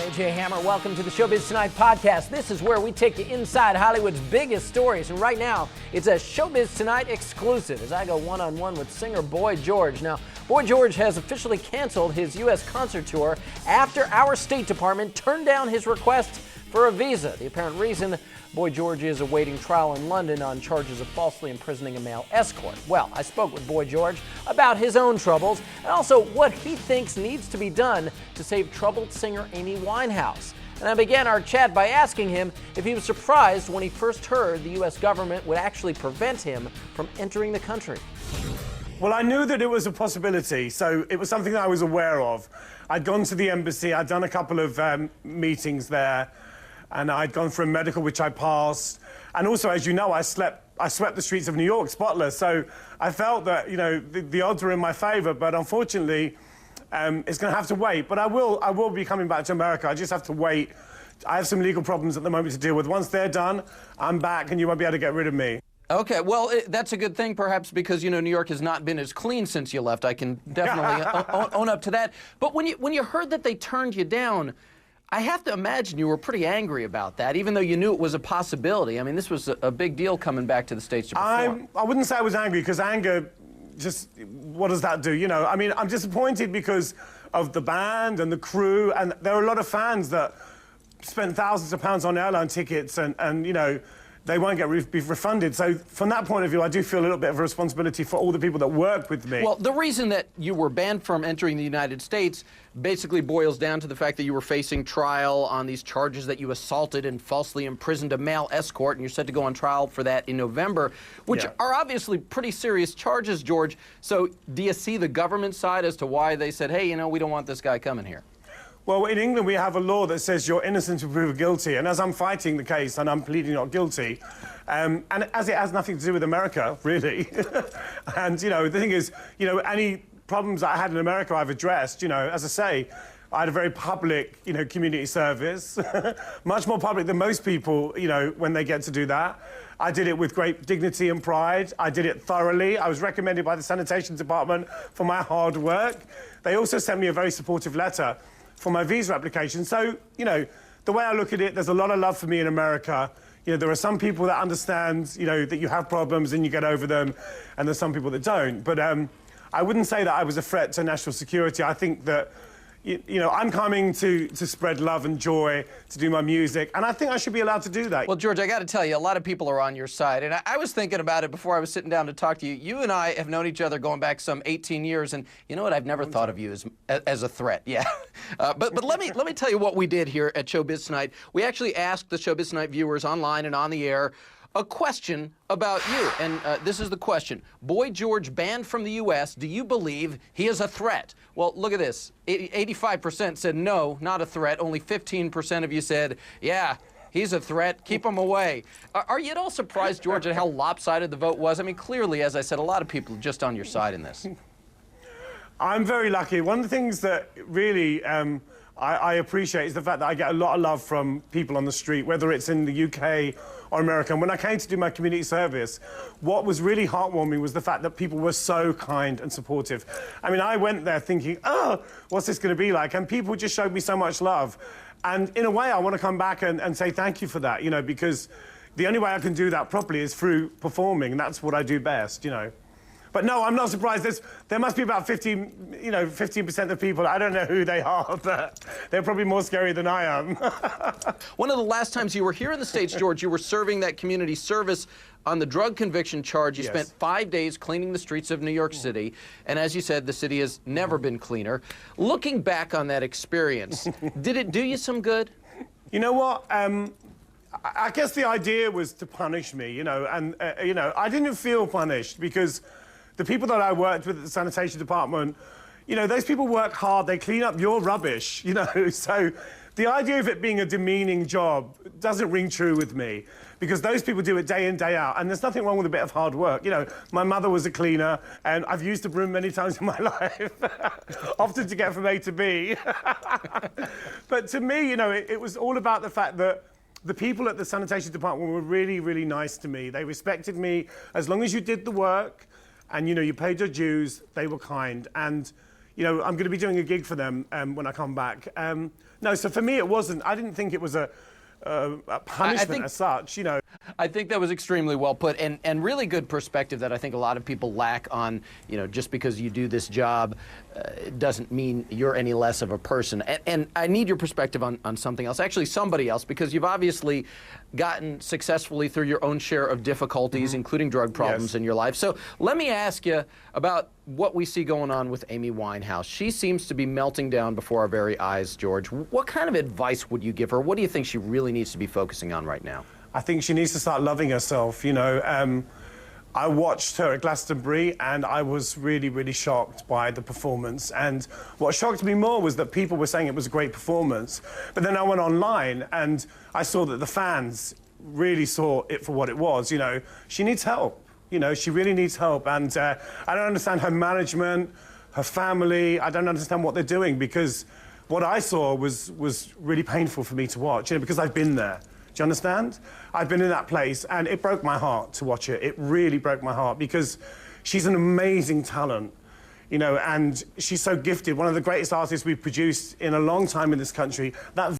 AJ Hammer. Welcome to the Showbiz Tonight podcast. This is where we take you inside Hollywood's biggest stories. And right now, it's a Showbiz Tonight exclusive as I go one-on-one with singer Boy George. Now, Boy George has officially canceled his U.S. concert tour after our State Department turned down his request for a visa. The apparent reason, Boy George is awaiting trial in London on charges of falsely imprisoning a male escort. Well, I spoke with Boy George about his own troubles and also what he thinks needs to be done to save troubled singer Amy Winehouse. And I began our chat by asking him if he was surprised when he first heard the U.S. government would actually prevent him from entering the country. Well, I knew that it was a possibility, so it was something that I was aware of. I'd gone to the embassy, I'd done a couple of meetings there, and I'd gone for a medical, which I passed. And also, as you know, I swept the streets of New York spotless. So I felt that, you know, the odds were in my favor, but unfortunately, it's going to have to wait. But I will be coming back to America. I just have to wait. I have some legal problems at the moment to deal with. Once they're done, I'm back, and you won't be able to get rid of me. Okay, well, that's a good thing, perhaps, because, you know, New York has not been as clean since you left. I can definitely own up to that. But when you heard that they turned you down, I have to imagine you were pretty angry about that, even though you knew it was a possibility. I mean, this was a big deal coming back to the States to perform. I wouldn't say I was angry, because anger, just, what does that do? You know, I mean, I'm disappointed because of the band and the crew, and there are a lot of fans that spent thousands of pounds on airline tickets, and you know, they won't be refunded. So from that point of view, I do feel a little bit of a responsibility for all the people that work with me. Well, the reason that you were banned from entering the United States basically boils down to the fact that you were facing trial on these charges that you assaulted and falsely imprisoned a male escort, and you're set to go on trial for that in November, which are obviously pretty serious charges, George. So do you see the government side as to why they said, hey, you know, we don't want this guy coming here? Well, in England, we have a law that says you're innocent until proven guilty. And as I'm fighting the case and I'm pleading not guilty, and as it has nothing to do with America, really. And, you know, the thing is, you know, any problems that I had in America, I've addressed. You know, as I say, I had a very public, you know, community service, much more public than most people, you know, when they get to do that. I did it with great dignity and pride. I did it thoroughly. I was recommended by the sanitation department for my hard work. They also sent me a very supportive letter for my visa application. So, you know, the way I look at it, there's a lot of love for me in America. You know, there are some people that understand, you know, that you have problems and you get over them, and there's some people that don't. But I wouldn't say that I was a threat to national security. I think that, you know, I'm coming to spread love and joy, to do my music, and I think I should be allowed to do that. Well, George, I got to tell you, a lot of people are on your side, and I was thinking about it before I was sitting down to talk to you. You and I have known each other going back some 18 years, and you know what? I've never thought of you as a threat. Yeah, but let me tell you what we did here at Showbiz Tonight. We actually asked the Showbiz Tonight viewers online and on the air a question about you, and this is the question. Boy George banned from the U.S., do you believe he is a threat? Well, look at this. 85% said no, not a threat. Only 15% of you said, yeah, he's a threat, keep him away. Are you at all surprised, George, at how lopsided the vote was? I mean, clearly, as I said, a lot of people are just on your side in this. I'm very lucky. One of the things that really I appreciate is the fact that I get a lot of love from people on the street, whether it's in the UK or America. And when I came to do my community service, what was really heartwarming was the fact that people were so kind and supportive. I mean, I went there thinking, oh, what's this going to be like? And people just showed me so much love. And in a way, I want to come back and say thank you for that, you know, because the only way I can do that properly is through performing, and that's what I do best, you know. But no, I'm not surprised. There must be about 15% of people. I don't know who they are, but they're probably more scary than I am. One of the last times you were here in the States, George, you were serving that community service on the drug conviction charge. You spent 5 days cleaning the streets of New York City. And as you said, the city has never been cleaner. Looking back on that experience, did it do you some good? You know what? I guess the idea was to punish me, you know, and, you know, I didn't feel punished because the people that I worked with at the sanitation department, you know, those people work hard, they clean up your rubbish, you know, so the idea of it being a demeaning job doesn't ring true with me because those people do it day in, day out, and there's nothing wrong with a bit of hard work. You know, my mother was a cleaner, and I've used a broom many times in my life, often to get from A to B. But to me, you know, it was all about the fact that the people at the sanitation department were really, really nice to me. They respected me. As long as you did the work and, you know, you paid your dues, they were kind. And, you know, I'm going to be doing a gig for them when I come back. No, so for me it wasn't. I didn't think it was a punishment as such, you know. I think that was extremely well put, and really good perspective that I think a lot of people lack on, you know, just because you do this job it doesn't mean you're any less of a person. And I need your perspective on something else, actually somebody else, because you've obviously gotten successfully through your own share of difficulties, including drug problems in your life. So let me ask you about what we see going on with Amy Winehouse. She seems to be melting down before our very eyes, George. What kind of advice would you give her? What do you think she really needs to be focusing on right now? I think she needs to start loving herself, you know. I watched her at Glastonbury and I was really, really shocked by the performance. And what shocked me more was that people were saying it was a great performance. But then I went online and I saw that the fans really saw it for what it was, you know. She needs help, you know, she really needs help. And I don't understand her management, her family, I don't understand what they're doing, because what I saw was really painful for me to watch, you know, because I've been there. Do you understand? I've been in that place and it broke my heart to watch it. It really broke my heart because she's an amazing talent, you know, and she's so gifted. One of the greatest artists we've produced in a long time in this country. That